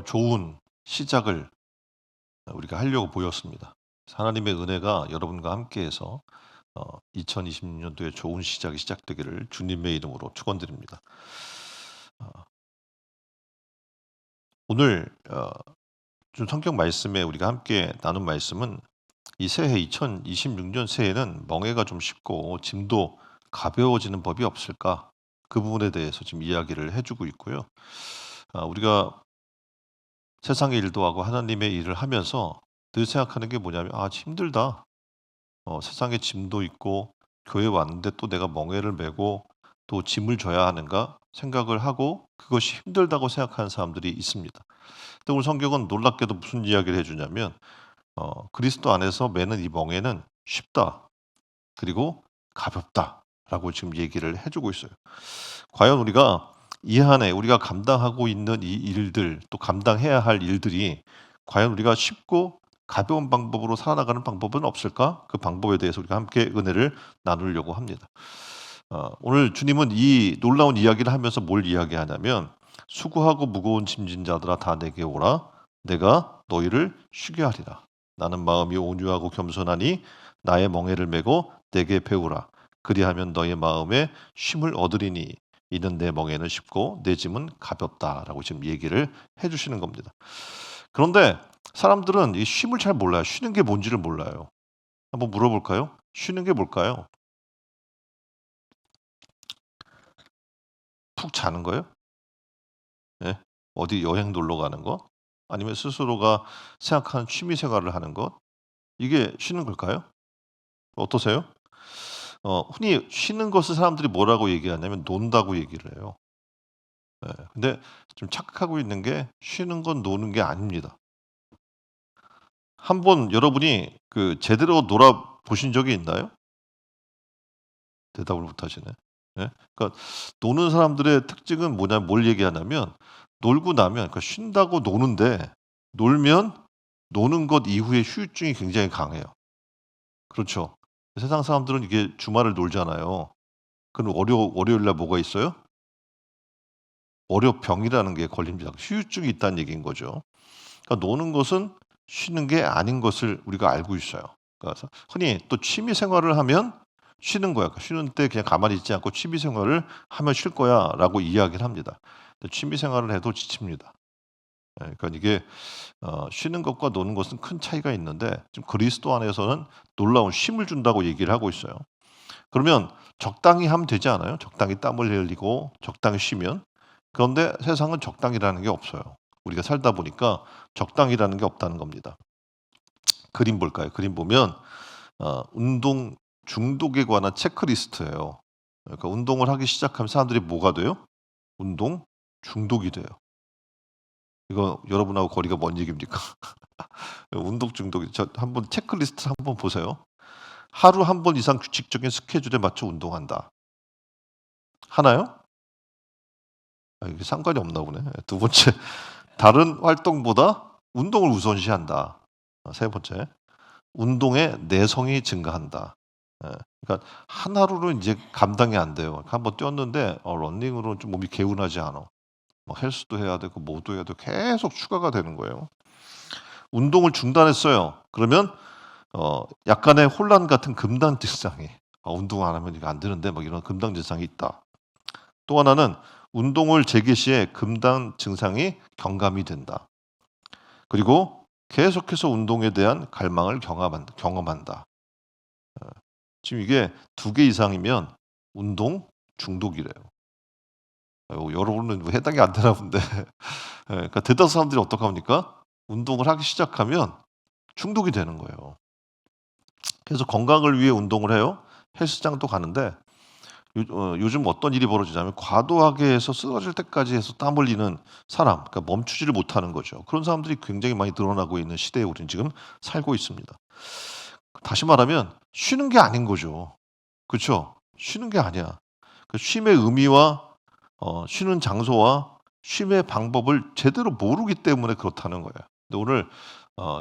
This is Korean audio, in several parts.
좋은 시작을 우리가 하려고 보였습니다. 하나님의 은혜가 여러분과 함께해서 2026년도에 좋은 시작이 시작되기를 주님의 이름으로 축원드립니다. 어, 오늘 좀 성경 말씀에 우리가 함께 나눈 말씀은 이 새해 2026년 새해는 멍해가 좀 쉽고 짐도 가벼워지는 법이 없을까? 그 부분에 대해서 지금 이야기를 해주고 있고요. 우리가 세상의 일도 하고 하나님의 일을 하면서 늘 생각하는 게 뭐냐면 힘들다. 세상에 짐도 있고 교회 왔는데 또 내가 멍에를 메고 또 짐을 져야 하는가 생각을 하고 그것이 힘들다고 생각하는 사람들이 있습니다. 근데 오늘 성경은 놀랍게도 무슨 이야기를 해주냐면 그리스도 안에서 메는 이 멍에는 쉽다. 그리고 가볍다라고 지금 얘기를 해주고 있어요. 과연 우리가 이 한 해 우리가 감당하고 있는 이 일들 또 감당해야 할 일들이 과연 우리가 쉽고 가벼운 방법으로 살아나가는 방법은 없을까? 그 방법에 대해서 우리가 함께 은혜를 나누려고 합니다. 오늘 주님은 이 놀라운 이야기를 하면서 뭘 이야기하냐면 수고하고 무거운 짐진 자들아 다 내게 오라 내가 너희를 쉬게 하리라. 나는 마음이 온유하고 겸손하니 나의 멍에를 메고 내게 배우라. 그리하면 너의 마음에 쉼을 얻으리니 이는 내 멍에는 쉽고 내 짐은 가볍다라고 지금 얘기를 해 주시는 겁니다. 그런데 사람들은 이 쉼을 잘 몰라요. 쉬는 게 뭔지를 몰라요. 한번 물어볼까요? 쉬는 게 뭘까요? 푹 자는 거예요? 예? 어디 여행 놀러 가는 거? 아니면 스스로가 생각하는 취미 생활을 하는 것? 이게 쉬는 걸까요? 어떠세요? 흔히 쉬는 것을 사람들이 뭐라고 얘기하냐면 논다고 얘기를 해요. 예. 근데 좀 착각하고 있는 게 쉬는 건 노는 게 아닙니다. 한번 여러분이 그 제대로 놀아 보신 적이 있나요? 대답을 못 하시네. 예? 그러니까 노는 사람들의 특징은 뭐냐 뭘 얘기하냐면 놀고 나면 그러니까 쉰다고 노는데 놀면 노는 것 이후에 후유증이 굉장히 강해요. 그렇죠. 세상 사람들은 이게 주말을 놀잖아요. 그럼 월요일 날 뭐가 있어요? 월요병이라는 게 걸립니다. 후유증이 있다는 얘기인 거죠. 그러니까 노는 것은 쉬는 게 아닌 것을 우리가 알고 있어요. 그래서 흔히 또 취미 생활을 하면 쉬는 거야. 그러니까 쉬는 때 그냥 가만히 있지 않고 취미 생활을 하면 쉴 거야라고 이야기를 합니다. 근데 취미 생활을 해도 지칩니다. 예, 그러니까 이게 쉬는 것과 노는 것은 큰 차이가 있는데 지금 그리스도 안에서는 놀라운 쉼을 준다고 얘기를 하고 있어요. 그러면 적당히 하면 되지 않아요? 적당히 땀을 흘리고 적당히 쉬면. 그런데 세상은 적당이라는 게 없어요. 우리가 살다 보니까 적당이라는 게 없다는 겁니다. 그림 볼까요? 그림 보면 운동 중독에 관한 체크리스트예요. 그러니까 운동을 하기 시작하면 사람들이 뭐가 돼요? 운동 중독이 돼요. 이거 여러분하고 거리가 먼 얘기입니까? 운동 중독이 한번 체크리스트 한번 보세요. 하루 한 번 이상 규칙적인 스케줄에 맞춰 운동한다. 하나요? 이게 상관이 없나 보네. 두 번째, 다른 활동보다 운동을 우선시한다. 세 번째, 운동의 내성이 증가한다. 예. 그러니까 하루는 이제 감당이 안 돼요. 한번 뛰었는데 러닝으로는 좀 몸이 개운하지 않아. 뭐 헬스도 해야 되고 뭐도 해야 되고 계속 추가가 되는 거예요. 운동을 중단했어요. 그러면 약간의 혼란 같은 금단 증상이 '운동 안 하면 이거 안 되는데.' 막 이런 금단 증상이 있다. 또 하나는 운동을 재개 시에 금단 증상이 경감이 된다. 그리고 계속해서 운동에 대한 갈망을 경험한다. 지금 이게 두 개 이상이면 운동 중독이래요. 여러분은 뭐 해당이 안 되나 본데. 예, 그러니까 대다수 사람들이 어떡합니까? 운동을 하기 시작하면 중독이 되는 거예요. 그래서 건강을 위해 운동을 해요. 헬스장도 가는데 요즘 어떤 일이 벌어지냐면 과도하게 해서 쓰러질 때까지 해서 땀 흘리는 사람, 그러니까 멈추지를 못하는 거죠. 그런 사람들이 굉장히 많이 늘어나고 있는 시대에 우리는 지금 살고 있습니다. 다시 말하면 쉬는 게 아닌 거죠. 그쵸? 쉬는 게 아니야. 그 쉼의 의미와 쉬는 장소와 쉼의 방법을 제대로 모르기 때문에 그렇다는 거예요. 근데 오늘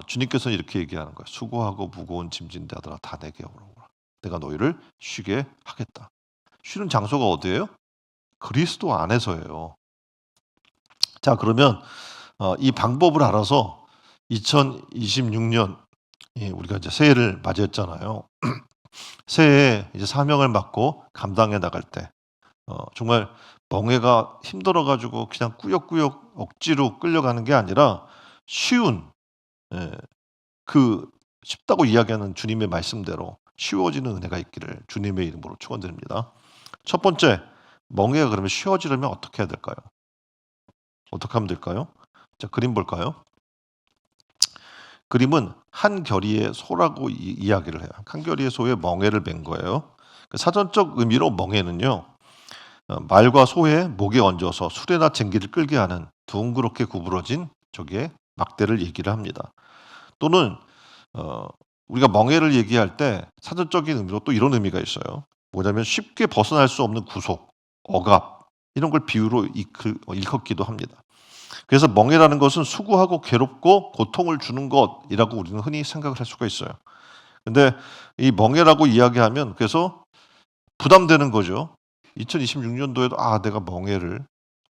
주님께서는 이렇게 얘기하는 거예요. "수고하고 무거운 짐진 자들아 다 내게 오라. 내가 너희를 쉬게 하겠다." 쉬는 장소가 어디예요? 그리스도 안에서예요. 자 그러면 이 방법을 알아서 2026년 우리가 이제 새해를 맞이했잖아요. 새해에 이제 사명을 맡고 감당해 나갈 때 정말 멍해가 힘들어 가지고 그냥 꾸역꾸역 억지로 끌려가는 게 아니라 쉬운, 예, 그 쉽다고 이야기하는 주님의 말씀대로 쉬워지는 은혜가 있기를 주님의 이름으로 축원드립니다. 첫 번째, 멍해가 그러면 쉬워지려면 어떻게 해야 될까요? 어떻게 하면 될까요? 자, 그림 볼까요? 그림은 한 결의의 소라고 이야기를 해요. 한 결의의 소에 멍에를 맨 거예요. 그 사전적 의미로 멍에는요, 말과 소의 목에 얹어서 수레나 쟁기를 끌게 하는 둥그렇게 구부러진 저기에 막대를 얘기를 합니다. 또는 어, 우리가 멍에를 얘기할 때 사전적인 의미로 또 이런 의미가 있어요. 뭐냐면 쉽게 벗어날 수 없는 구속, 억압 이런 걸 비유로 일컫기도 합니다. 그래서 멍해라는 것은 수고하고 괴롭고 고통을 주는 것이라고 우리는 흔히 생각을 할 수가 있어요. 근데 이 멍해라고 이야기하면 그래서 부담되는 거죠. 2026년도에도 내가 멍해를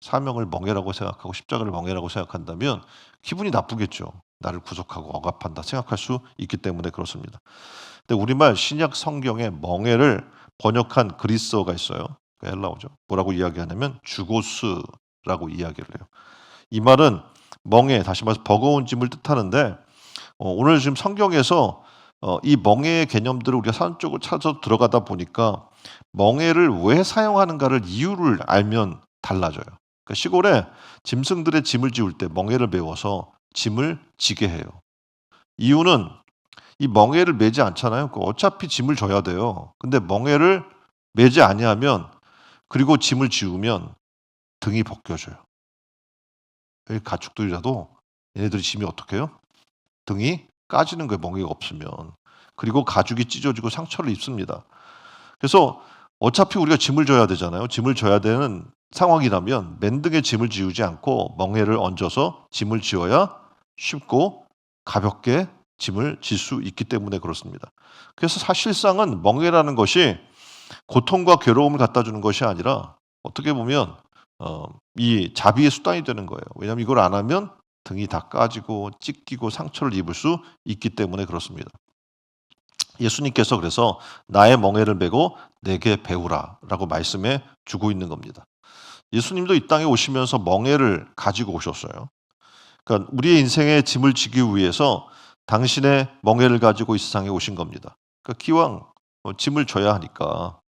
사명을 멍해라고 생각하고 십자가를 멍해라고 생각한다면 기분이 나쁘겠죠. 나를 구속하고 억압한다 생각할 수 있기 때문에 그렇습니다. 근데 우리말 신약 성경에 멍해를 번역한 그리스어가 있어요. 그 헬라어죠. 뭐라고 이야기하냐면 주고스라고 이야기를 해요. 이 말은 멍해, 다시 말해서 버거운 짐을 뜻하는데 오늘 지금 성경에서 이 멍해의 개념들을 우리가 사전적으로 찾아 들어가다 보니까 멍해를 왜 사용하는가를 이유를 알면 달라져요. 그러니까 시골에 짐승들의 짐을 지울 때 멍해를 메워서 짐을 지게 해요. 이유는 이 멍해를 매지 않잖아요. 어차피 짐을 져야 돼요. 근데 멍해를 매지 아니하면 그리고 짐을 지우면 등이 벗겨져요. 가축들이라도 얘네들이 짐이 어떻게 해요? 등이 까지는 거예요. 멍해가 없으면. 그리고 가죽이 찢어지고 상처를 입습니다. 그래서 어차피 우리가 짐을 져야 되잖아요. 짐을 져야 되는 상황이라면 맨등에 짐을 지우지 않고 멍해를 얹어서 짐을 지어야 쉽고 가볍게 짐을 질 수 있기 때문에 그렇습니다. 그래서 사실상은 멍해라는 것이 고통과 괴로움을 갖다 주는 것이 아니라 어떻게 보면 이 자비의 수단이 되는 거예요. 왜냐하면 이걸 안 하면 등이 다 까지고 찢기고 상처를 입을 수 있기 때문에 그렇습니다. 예수님께서 그래서 나의 멍에를 메고 내게 배우라라고 말씀해 주고 있는 겁니다. 예수님도 이 땅에 오시면서 멍에를 가지고 오셨어요. 그러니까 우리의 인생의 짐을 지기 위해서 당신의 멍에를 가지고 이 세상에 오신 겁니다. 그러니까 기왕 짐을 져야 하니까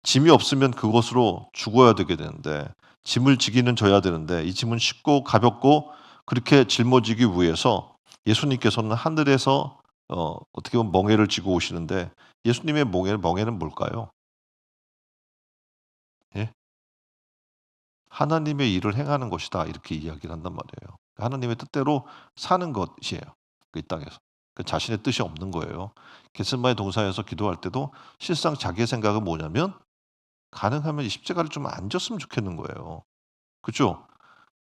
짐이 없으면 그것으로 죽어야 되게 되는데 짐을 지기는 져야 되는데 이 짐은 쉽고 가볍고 그렇게 짊어지기 위해서 예수님께서는 하늘에서 어떻게 보면 멍에를 지고 오시는데 예수님의 멍에는 뭘까요? 예? 하나님의 일을 행하는 것이다 이렇게 이야기를 한단 말이에요. 하나님의 뜻대로 사는 것이에요. 이 땅에서. 자신의 뜻이 없는 거예요. 겟세마네 동산에서 기도할 때도 실상 자기의 생각은 뭐냐면 가능하면 이 십자가를 좀 안 졌으면 좋겠는 거예요. 그죠?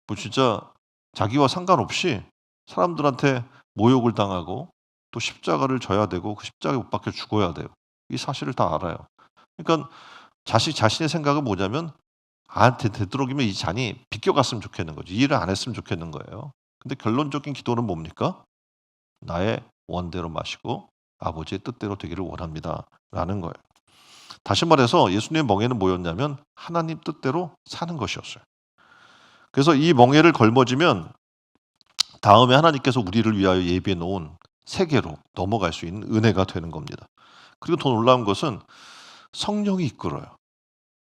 뭐 진짜 자기와 상관없이 사람들한테 모욕을 당하고 또 십자가를 져야 되고 그 십자가에 못 박혀 죽어야 돼요. 이 사실을 다 알아요. 그러니까 자신의 생각은 뭐냐면 되도록이면 이 잔이 비껴갔으면 좋겠는 거죠. 이 일을 안 했으면 좋겠는 거예요. 근데 결론적인 기도는 뭡니까? 나의 원대로 마시고 아버지의 뜻대로 되기를 원합니다라는 거예요. 다시 말해서 예수님의 멍에는 뭐였냐면 하나님 뜻대로 사는 것이었어요. 그래서 이 멍에를 걸머지면 다음에 하나님께서 우리를 위하여 예비해 놓은 세계로 넘어갈 수 있는 은혜가 되는 겁니다. 그리고 더 놀라운 것은 성령이 이끌어요.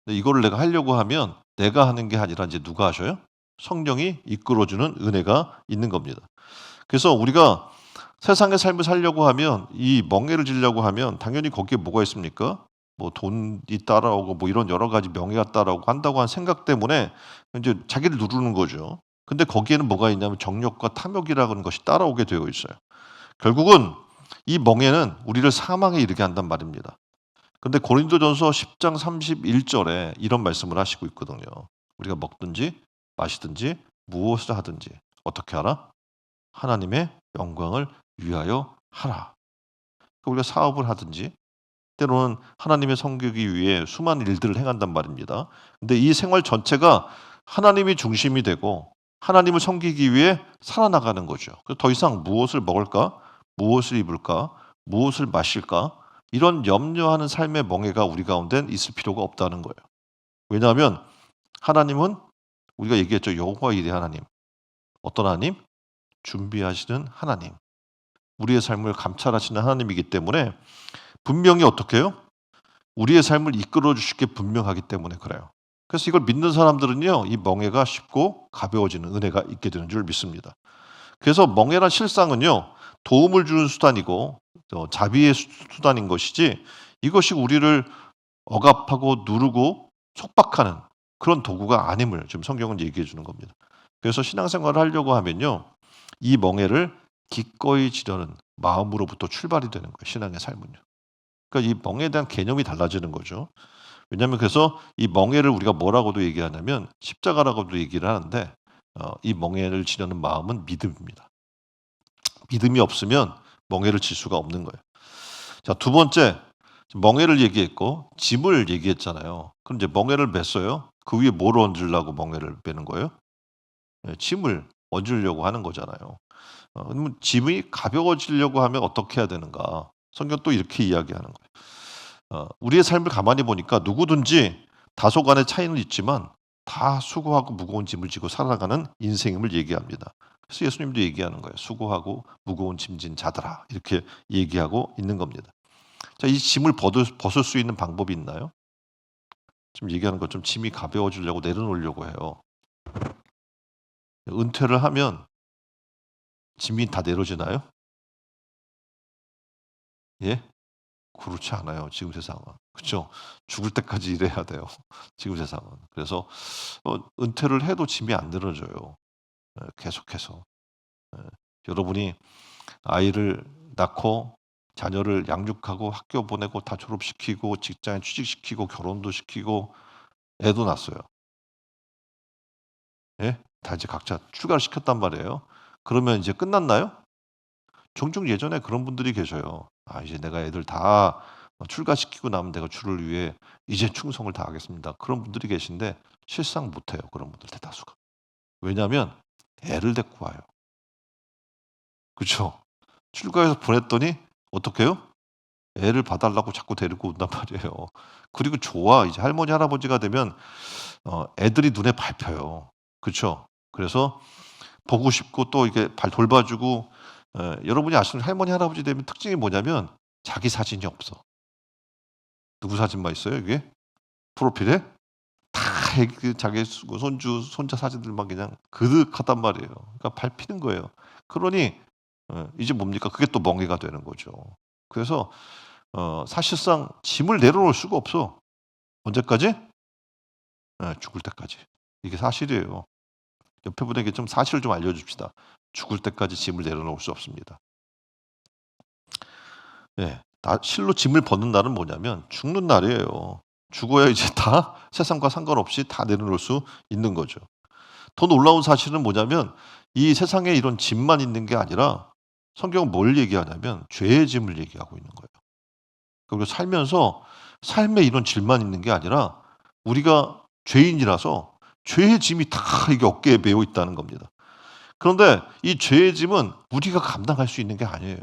이거를 내가 하려고 하면 내가 하는 게 아니라 이제 누가 하셔요? 성령이 이끌어주는 은혜가 있는 겁니다. 그래서 우리가 세상의 삶을 살려고 하면 이 멍에를 지려고 하면 당연히 거기에 뭐가 있습니까? 뭐 돈이 따라오고 뭐 이런 여러 가지 명예가 따라오고 한다고 한 생각 때문에 이제 자기를 누르는 거죠. 근데 거기에는 뭐가 있냐면 정욕과 탐욕이라는 것이 따라오게 되어 있어요. 결국은 이 멍에는 우리를 사망에 이르게 한단 말입니다. 근데 고린도전서 10장 31절에 이런 말씀을 하시고 있거든요. 우리가 먹든지 마시든지 무엇을 하든지 어떻게 하라? 하나님의 영광을 위하여 하라. 우리가 사업을 하든지 때로는 하나님의 섬기기 위해 수많은 일들을 행한단 말입니다. 근데 이 생활 전체가 하나님이 중심이 되고 하나님을 섬기기 위해 살아나가는 거죠. 그래서 더 이상 무엇을 먹을까? 무엇을 입을까? 무엇을 마실까? 이런 염려하는 삶의 멍해가 우리 가운데 있을 필요가 없다는 거예요. 왜냐하면 하나님은 우리가 얘기했죠. 여호와 이레 하나님. 어떤 하나님? 준비하시는 하나님. 우리의 삶을 감찰하시는 하나님이기 때문에 분명히 어떻게 해요? 우리의 삶을 이끌어 주실 게 분명하기 때문에 그래요. 그래서 이걸 믿는 사람들은요, 이 멍해가 쉽고 가벼워지는 은혜가 있게 되는 줄 믿습니다. 그래서 멍해란 실상은요, 도움을 주는 수단이고 자비의 수단인 것이지 이것이 우리를 억압하고 누르고 속박하는 그런 도구가 아님을 지금 성경은 얘기해 주는 겁니다. 그래서 신앙생활을 하려고 하면요, 이 멍해를 기꺼이 지려는 마음으로부터 출발이 되는 거예요. 신앙의 삶은요. 그러니까 이 멍해에 대한 개념이 달라지는 거죠. 왜냐하면 그래서 이 멍해를 우리가 뭐라고도 얘기하냐면 십자가라고도 얘기를 하는데 이 멍해를 지려는 마음은 믿음입니다. 믿음이 없으면 멍해를 질 수가 없는 거예요. 자, 두 번째, 멍해를 얘기했고 짐을 얘기했잖아요. 그럼 이제 멍해를 맸어요. 그 위에 뭘 얹으려고 멍해를 매는 거예요? 짐을 얹으려고 하는 거잖아요. 그러면 짐이 가벼워지려고 하면 어떻게 해야 되는가? 성경 또 이렇게 이야기하는 거예요. 우리의 삶을 가만히 보니까 누구든지 다소간의 차이는 있지만 다 수고하고 무거운 짐을 지고 살아가는 인생임을 얘기합니다. 그래서 예수님도 얘기하는 거예요. 수고하고 무거운 짐진 자들아 이렇게 얘기하고 있는 겁니다. 자, 이 짐을 벗을 수 있는 방법이 있나요? 지금 얘기하는 것 좀 짐이 가벼워지려고 내려놓으려고 해요. 은퇴를 하면 짐이 다 내려지나요? 예? 그렇지 않아요. 지금 세상은. 그렇죠? 죽을 때까지 일해야 돼요. 지금 세상은. 그래서 은퇴를 해도 짐이 안 늘어져요. 계속해서. 예. 여러분이 아이를 낳고 자녀를 양육하고 학교 보내고 다 졸업시키고 직장에 취직시키고 결혼도 시키고 애도 낳았어요. 예? 다 이제 각자 출가를 시켰단 말이에요. 그러면 이제 끝났나요? 종종 예전에 그런 분들이 계셔요. "아 이제 내가 애들 다 출가시키고 나면 내가 주를 위해 이제 충성을 다하겠습니다." 그런 분들이 계신데 실상 못 해요, 그런 분들 대다수가. 왜냐하면 애를 데리고 와요. 그쵸? 출가해서 보냈더니 어떻게 해요? 애를 봐 달라고 자꾸 데리고 온단 말이에요. 그리고 좋아. 이제 할머니, 할아버지가 되면 애들이 눈에 밟혀요. 그쵸? 그래서 보고 싶고 또 이게 돌봐 주고 여러분이 아시는 할머니, 할아버지 되면 특징이 뭐냐면 자기 사진이 없어. 누구 사진만 있어요 이게? 프로필에? 다 자기 손주, 손자 사진들만 그냥 그득하단 말이에요. 그러니까 밟히는 거예요. 그러니 이제 뭡니까? 그게 또 멍해가 되는 거죠. 그래서 사실상 짐을 내려놓을 수가 없어. 언제까지? 죽을 때까지. 이게 사실이에요. 옆에 분에게 좀 사실을 좀 알려줍시다. 죽을 때까지 짐을 내려놓을 수 없습니다. 예. 실로 짐을 벗는 날은 뭐냐면 죽는 날이에요. 죽어야 이제 다 세상과 상관없이 다 내려놓을 수 있는 거죠. 더 놀라운 사실은 뭐냐면 이 세상에 이런 짐만 있는 게 아니라 성경은 뭘 얘기하냐면 죄의 짐을 얘기하고 있는 거예요. 그리고 살면서 삶에 이런 짐만 있는 게 아니라 우리가 죄인이라서 죄의 짐이 다 이게 어깨에 메어 있다는 겁니다. 그런데 이 죄의 짐은 우리가 감당할 수 있는 게 아니에요.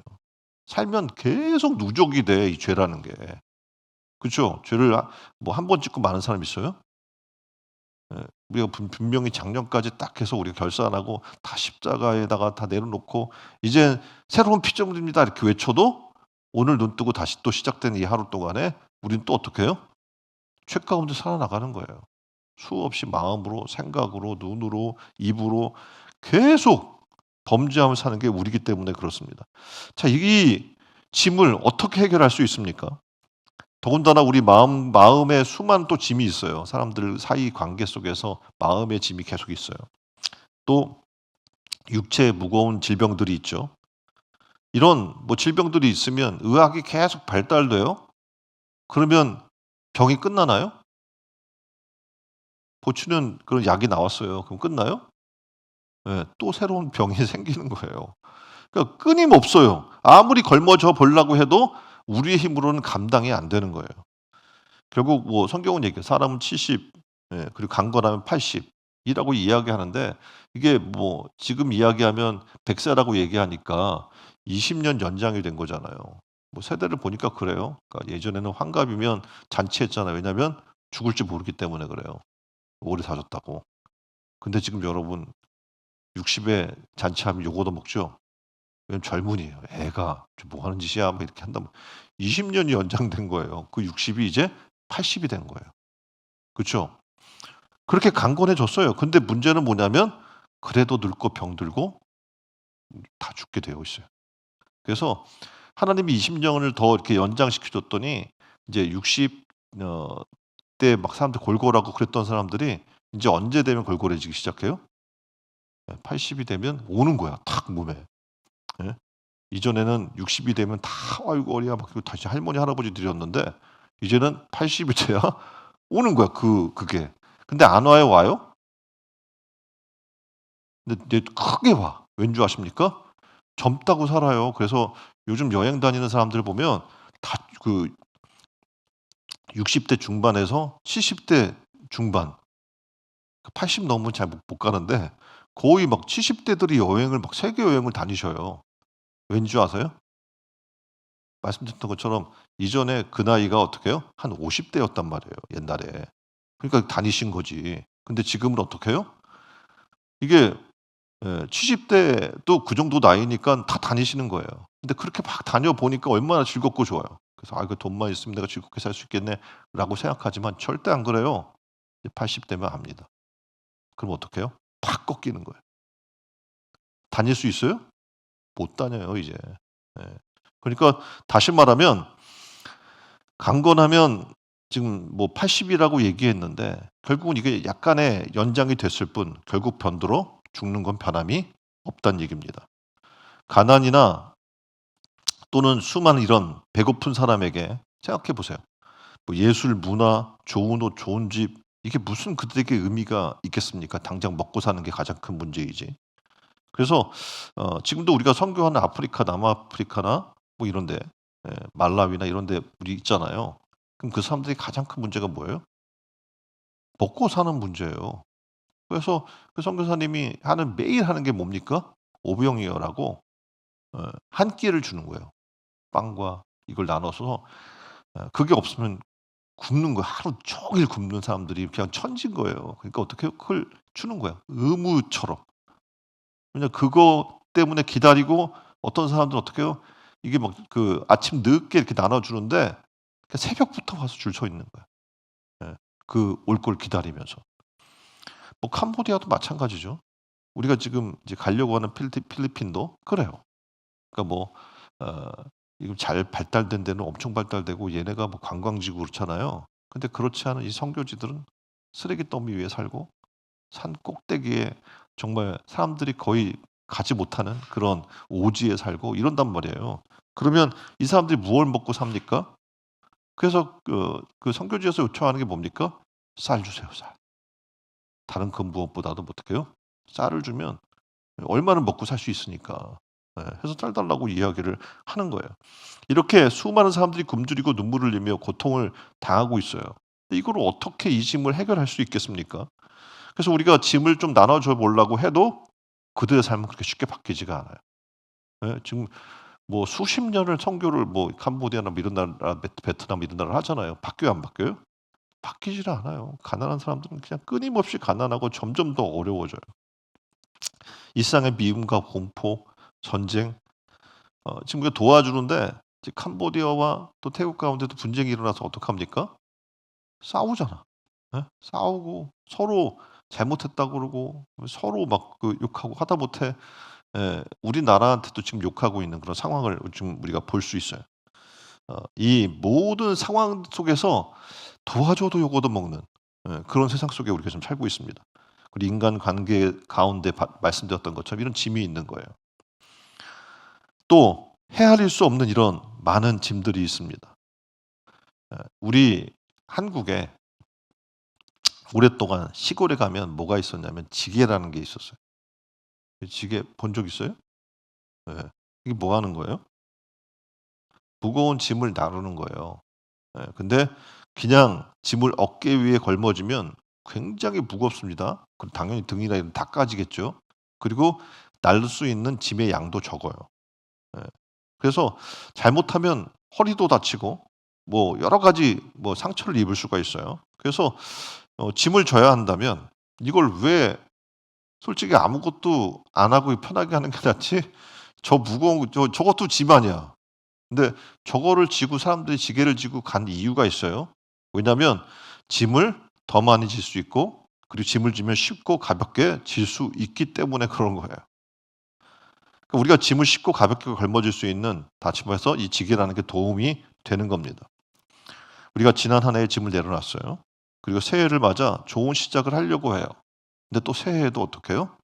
살면 계속 누적이 돼, 이 죄라는 게. 그죠? 죄를 뭐 한 번 짓고 마는 사람 있어요? 예. 우리가 분명히 작년까지 딱 해서 우리가 결산하고 다 십자가에다가 다 내려놓고 이제 새로운 피조물입니다 이렇게 외쳐도 오늘 눈 뜨고 다시 또 시작된 이 하루 동안에 우리는 또 어떻게 해요? 죄 가운데 살아나가는 거예요. 수없이 마음으로 생각으로 눈으로 입으로 계속 범죄하며 사는 게 우리이기 때문에 그렇습니다. 자, 이 짐을 어떻게 해결할 수 있습니까? 더군다나 우리 마음에 수많은 또 짐이 있어요. 사람들 사이 관계 속에서 마음의 짐이 계속 있어요. 또 육체에 무거운 질병들이 있죠. 이런 뭐 질병들이 있으면 의학이 계속 발달돼요. 그러면 병이 끝나나요? 고치는 그런 약이 나왔어요. 그럼 끝나요? 예, 또 새로운 병이 생기는 거예요. 그러니까 끊임없어요. 아무리 걸머져 보려고 해도 우리의 힘으로는 감당이 안 되는 거예요. 결국 뭐 성경은 얘기해요. 사람은 70, 예, 그리고 강건하면 80. 이라고 이야기하는데 이게 뭐 지금 이야기하면 100세라고 얘기하니까 20년 연장이 된 거잖아요. 뭐 세대를 보니까 그래요. 그러니까 예전에는 환갑이면 잔치했잖아요. 왜냐하면 죽을지 모르기 때문에 그래요. 오래 사셨다고. 근데 지금 여러분 60에 잔치하면 요거 얻어먹죠? 왜냐면 젊은이에요. 애가 "뭐 하는 짓이야." 뭐 이렇게 한다면 20년이 연장된 거예요. 그 60이 이제 80이 된 거예요. 그쵸? 그렇게 강건해졌어요. 근데 문제는 뭐냐면 그래도 늙고 병들고 다 죽게 되어 있어요. 그래서 하나님이 20 년을 더 이렇게 연장시켜 줬더니 이제 60 대 막 사람들 골골하고 그랬던 사람들이 인제 언제 되면 골골해지기 시작해요? 80이 되면 오는 거야 탁 몸에. 예. 이전에는 60이 되면 다 "아이고 어리야." 막 그리고 다시 할머니, 할아버지들이었는데 이제는 80이 돼야 오는 거야 그게. 근데 안 와요, 와요? 근데 크게 와. 왠 줄 아십니까? 젊다고 살아요. 그래서 요즘 여행 다니는 사람들 보면 다 그 60대 중반에서 70대 중반, 80 넘으면 잘 못 가는데 거의 막 70 대들이 여행을 막 세계 여행을 다니셔요. 왠 줄 아세요? 말씀드렸던 것처럼 이전에 그 나이가 어떻게 해요? 한 50 대였단 말이에요, 옛날에. 그러니까 다니신 거지. 근데 지금은 어떻게 해요? 이게 70 대도 그 정도 나이니까 다 다니시는 거예요. 근데 그렇게 막 다녀보니까 얼마나 즐겁고 좋아요. 그래서 '아 이거 돈만 있으면 내가 즐겁게 살 수 있겠네.'라고 생각하지만 절대 안 그래요. 이제 80 대면 압니다. 그럼 어떡해요? 팍 꺾이는 거예요. 다닐 수 있어요? 못 다녀요 이제. 예. 그러니까 다시 말하면 강건하면 지금 뭐 80 이라고 얘기했는데 결국은 이게 약간의 연장이 됐을 뿐 결국 변두로 죽는 건 변함이 없다는 얘기입니다. 가난이나 또는 수많은 이런 배고픈 사람에게 생각해 보세요. 뭐 예술, 문화, 좋은 옷, 좋은 집 이게 무슨 그들에게 의미가 있겠습니까? 당장 먹고 사는 게 가장 큰 문제이지. 그래서 지금도 우리가 선교하는 아프리카, 남아프리카나 뭐 이런 데 말라위나 이런 데 우리 있잖아요. 그럼 그 사람들이 가장 큰 문제가 뭐예요? 먹고 사는 문제예요. 그래서 그 선교사님이 매일 하는 게 뭡니까? 오병이어라고 한 끼를 주는 거예요. 빵과 이걸 나눠서 그게 없으면 굶는 거야. 하루 종일 굶는 사람들이 그냥 천지인 거예요. 그러니까 어떻게 해요? 그걸 주는 거야. 의무처럼. 왜냐 그거 때문에 기다리고 어떤 사람들은 어떻게 해요? 이게 막 그 아침 늦게 이렇게 나눠 주는데 그 새벽부터 와서 줄 서 있는 거야. 예. 그 올 걸 기다리면서. 뭐 캄보디아도 마찬가지죠. 우리가 지금 이제 가려고 하는 필리핀도 그래요. 그러니까 뭐 어 지금 잘 발달된 데는 엄청 발달되고 얘네가 뭐 관광지고 그렇잖아요. 근데 그렇지 않은 이 선교지들은 쓰레기 더미 위에 살고 산 꼭대기에 정말 사람들이 거의 가지 못하는 그런 오지에 살고 이런단 말이에요. 그러면 이 사람들이 무엇을 먹고 삽니까? 그래서 그 선교지에서 요청하는 게 뭡니까? "쌀 주세요, 쌀." 다른 그 무엇보다도 어떻게 해요? 쌀을 주면 얼마는 먹고 살 수 있으니까. 해서 쌀 달라고 이야기를 하는 거예요. 이렇게 수많은 사람들이 굶주리고 눈물을 흘리며 고통을 당하고 있어요. 이걸 어떻게 이 짐을 해결할 수 있겠습니까? 그래서 우리가 짐을 좀 나눠 줘 보려고 해도 그들의 삶은 그렇게 쉽게 바뀌지가 않아요. 지금 뭐 수십 년을 선교를 뭐 캄보디아나 뭐 이런 나라 베트남 이런 나라를 하잖아요. 바뀌어요, 안 바뀌어요? 바뀌지를 않아요. 가난한 사람들은 그냥 끊임없이 가난하고 점점 더 어려워져요. 일상의 미움과 공포, 전쟁 지금 우리가 도와주는데 이제 캄보디아와 또 태국 가운데도 분쟁이 일어나서 어떡합니까? 싸우잖아. 예? 싸우고 서로 잘못했다고 그러고 서로 막 그 욕하고 하다못해 우리나라한테도 지금 욕하고 있는 그런 상황을 지금 우리가 볼 수 있어요. 이 모든 상황 속에서 도와줘도 욕 얻어먹는 그런 세상 속에 우리가 지금 살고 있습니다. 그리고 인간 관계 가운데 말씀드렸던 것처럼 이런 짐이 있는 거예요. 또 헤아릴 수 없는 이런 많은 짐들이 있습니다. 우리 한국에 오랫동안 시골에 가면 뭐가 있었냐면 지게라는 게 있었어요. 지게 본 적 있어요? 예. 이게 뭐 하는 거예요? 무거운 짐을 나르는 거예요. 근데 그냥 짐을 어깨 위에 걸머쥐면 굉장히 무겁습니다. 그럼 당연히 등이나 이런 다 까지겠죠. 그리고 날 수 있는 짐의 양도 적어요. 예. 그래서 잘못하면 허리도 다치고 뭐 여러 가지 뭐 상처를 입을 수가 있어요. 그래서 짐을 져야 한다면 이걸 왜 솔직히 아무것도 안 하고 편하게 하는 게 낫지 저 무거운 저것도 짐 아니야. 근데 저거를 지고 사람들이 지게를 지고 간 이유가 있어요. 왜냐하면 짐을 더 많이 질 수 있고 그리고 짐을 지면 쉽고 가볍게 질 수 있기 때문에 그런 거예요. 그러니까 우리가 짐을 쉽고 가볍게 걸머질 수 있는 다짐에서 이 지게라는 게 도움이 되는 겁니다. 우리가 지난 한 해의 짐을 내려놨어요. 그리고 새해를 맞아 좋은 시작을 하려고 해요. 근데 또 새해에도 어떻게 해요?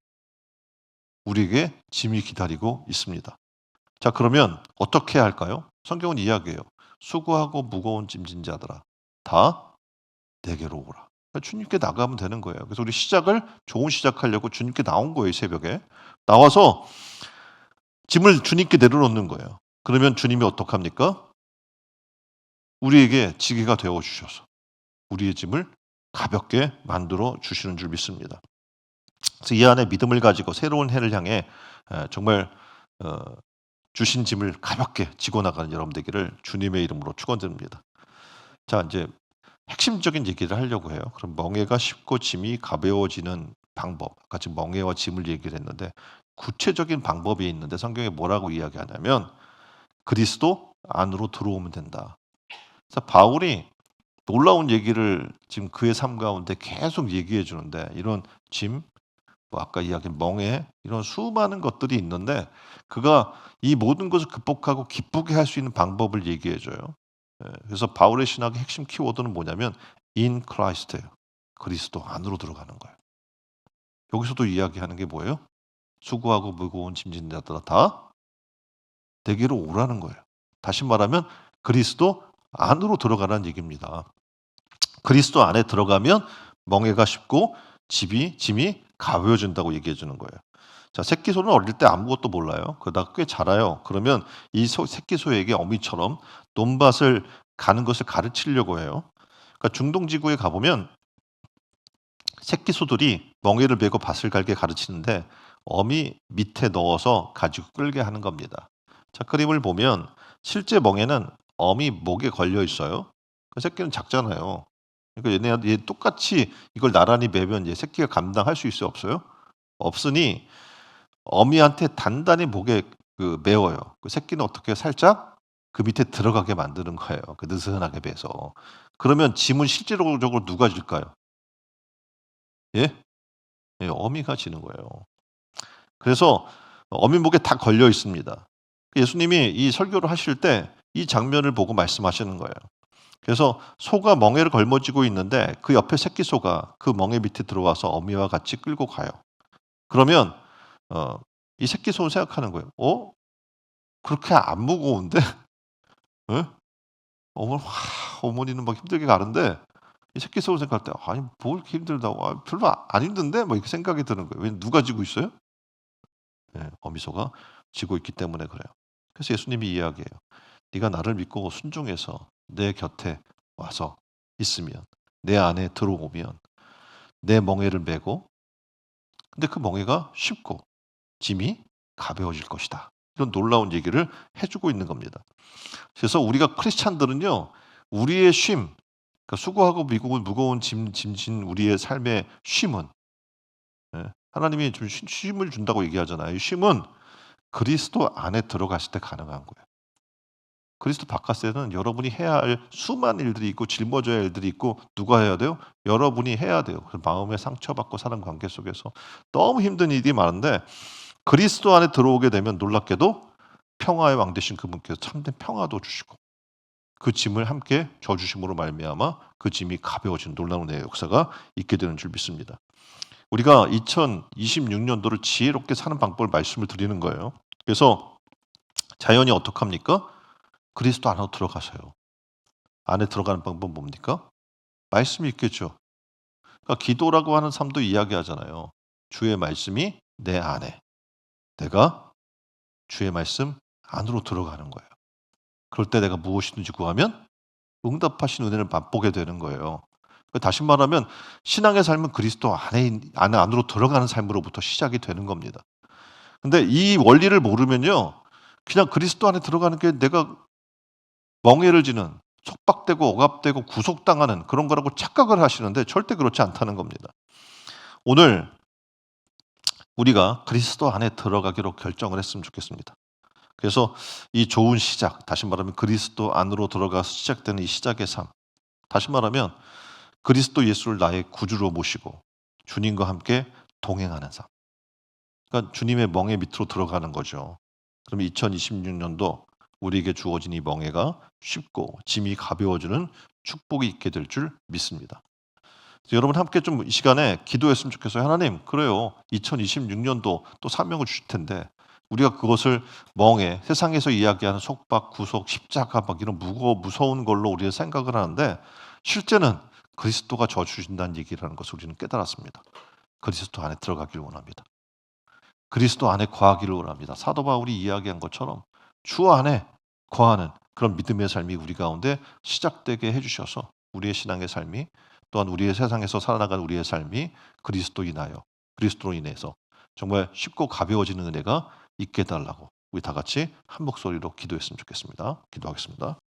우리에게 짐이 기다리고 있습니다. 자, 그러면 어떻게 해야 할까요? 성경은 이야기해요. 수고하고 무거운 짐진 자들아 다 내게로 오라. 그러니까 주님께 나가면 되는 거예요. 그래서 우리 시작을 좋은 시작하려고 주님께 나온 거예요, 새벽에. 나와서 짐을 주님께 내려놓는 거예요. 그러면 주님이 어떡합니까? 우리에게 지게가 되어 주셔서 우리의 짐을 가볍게 만들어 주시는 줄 믿습니다. 그래서 이 안에 믿음을 가지고 새로운 해를 향해 정말 어 주신 짐을 가볍게 지고 나가는 여러분 되기를 주님의 이름으로 축원드립니다. 자, 이제 핵심적인 얘기를 하려고 해요. 그럼 멍에가 쉽고 짐이 가벼워지는 방법. 아까 지금 멍에와 짐을 얘기를 했는데 구체적인 방법이 있는데 성경에 뭐라고 이야기하냐면 그리스도 안으로 들어오면 된다. 그래서 바울이 놀라운 얘기를 지금 그의 삶 가운데 계속 얘기해 주는데 이런 짐, 뭐 아까 이야기한 멍에 이런 수많은 것들이 있는데 그가 이 모든 것을 극복하고 기쁘게 할 수 있는 방법을 얘기해 줘요. 그래서 바울의 신학의 핵심 키워드는 뭐냐면 in Christ예요. 그리스도 안으로 들어가는 거예요. 여기서도 이야기하는 게 뭐예요? 수고하고 무거운 짐진 자들아 다 내게로 오라는 거예요. 다시 말하면 그리스도 안으로 들어가라는 얘기입니다. 그리스도 안에 들어가면 멍에가 쉽고 짐이 가벼워진다고 얘기해 주는 거예요. 자, 새끼소는 어릴 때 아무것도 몰라요. 그러다가 꽤 자라요. 그러면 이 새끼소에게 어미처럼 논밭을 가는 것을 가르치려고 해요. 그러니까 중동 지구에 가보면 새끼소들이 멍에를 메고 밭을 갈게 가르치는데 어미 밑에 넣어서 가지고 끌게 하는 겁니다. 자, 그림을 보면 실제 멍에는 어미 목에 걸려 있어요. 그 새끼는 작잖아요. 그러니까 얘 똑같이 이걸 나란히 매면 얘 새끼가 감당할 수 있어요, 없어요? 없으니 어미한테 단단히 목에 메어요. 그 새끼는 어떻게 살짝 그 밑에 들어가게 만드는 거예요. 그 느슨하게 베서. 그러면 짐은 실제적으로 누가 질까요? 예? 예, 어미가 지는 거예요. 그래서 어미 목에 다 걸려 있습니다. 예수님이 이 설교를 하실 때 이 장면을 보고 말씀하시는 거예요. 그래서 소가 멍에를 걸머쥐고 있는데 그 옆에 새끼 소가 그 멍에 밑에 들어와서 어미와 같이 끌고 가요. 그러면 이 새끼 소는 생각하는 거예요. 그렇게 안 무거운데? 예? 어머니는 막 힘들게 가는데 이 새끼 소를 생각할 때 '아니 뭘 이렇게 힘들다고. 별로 안 힘든데?' 뭐 이렇게 생각이 드는 거예요. 왜 누가 지고 있어요? 예, 어미소가 지고 있기 때문에 그래요. 그래서 예수님이 이야기해요. 네가 나를 믿고 순종해서 내 곁에 와서 있으면 내 안에 들어오면 내 멍에를 메고 근데 그 멍에가 쉽고 짐이 가벼워질 것이다. 이런 놀라운 얘기를 해 주고 있는 겁니다. 그래서 우리가 크리스찬들은요. 우리의 쉼 그러니까 수고하고 미국은 무거운 짐진 우리의 삶의 쉼은 하나님이 좀 쉼을 준다고 얘기하잖아요. 이 쉼은 그리스도 안에 들어갔을 때 가능한 거예요. 그리스도 바깥에는 여러분이 해야 할 수많은 일들이 있고 짊어져야 할 일들이 있고 누가 해야 돼요? 여러분이 해야 돼요. 그 마음에 상처받고 사는 관계 속에서 너무 힘든 일이 많은데 그리스도 안에 들어오게 되면 놀랍게도 평화의 왕 되신 그분께서 참된 평화도 주시고 그 짐을 함께 져 주심으로 말미암아 그 짐이 가벼워지는 놀라운 은혜의 역사가 있게 되는 줄 믿습니다. 우리가 2026년도를 지혜롭게 사는 방법을 말씀을 드리는 거예요. 그래서 자연이 어떡합니까? 그리스도 안으로 들어가세요. 안에 들어가는 방법은 뭡니까? 말씀이 있겠죠. 그러니까 기도라고 하는 삶도 이야기하잖아요. 주의 말씀이 내 안에. 내가 주의 말씀 안으로 들어가는 거예요. 그럴 때 내가 무엇이든지 구하면 응답하신 은혜를 맛보게 되는 거예요. 다시 말하면 신앙의 삶은 그리스도 안으로 들어가는 삶으로부터 시작이 되는 겁니다. 근데 이 원리를 모르면요. 그냥 그리스도 안에 들어가는 게 내가 멍해를 지는 속박되고 억압되고 구속당하는 그런 거라고 착각을 하시는데 절대 그렇지 않다는 겁니다. 오늘 우리가 그리스도 안에 들어가기로 결정을 했으면 좋겠습니다. 그래서 이 좋은 시작, 다시 말하면 그리스도 안으로 들어가서 시작되는 이 시작의 삶, 다시 말하면 그리스도 예수를 나의 구주로 모시고 주님과 함께 동행하는 삶. 그러니까 주님의 멍에 밑으로 들어가는 거죠. 그럼 2026년도 우리에게 주어진 이 멍에가 쉽고 짐이 가벼워지는 축복이 있게 될 줄 믿습니다. 여러분 함께 좀 이 시간에 기도했으면 좋겠어요. 하나님, 그래요. 2026년도 또 사명을 주실 텐데 우리가 그것을 멍에 세상에서 이야기하는 속박, 구속, 십자가 막 이런 무서운 걸로 우리가 생각을 하는데 실제는 그리스도가 저 주신다는 얘기라는 것을 우리는 깨달았습니다. 그리스도 안에 들어가기를 원합니다. 그리스도 안에 거하기를 원합니다. 사도 바울이 이야기한 것처럼 주 안에 거하는 그런 믿음의 삶이 우리 가운데 시작되게 해주셔서 우리의 신앙의 삶이 또한 우리의 세상에서 살아나가는 우리의 삶이 그리스도로 인해서 정말 쉽고 가벼워지는 은혜가 있게 해달라고 우리 다 같이 한 목소리로 기도했으면 좋겠습니다. 기도하겠습니다.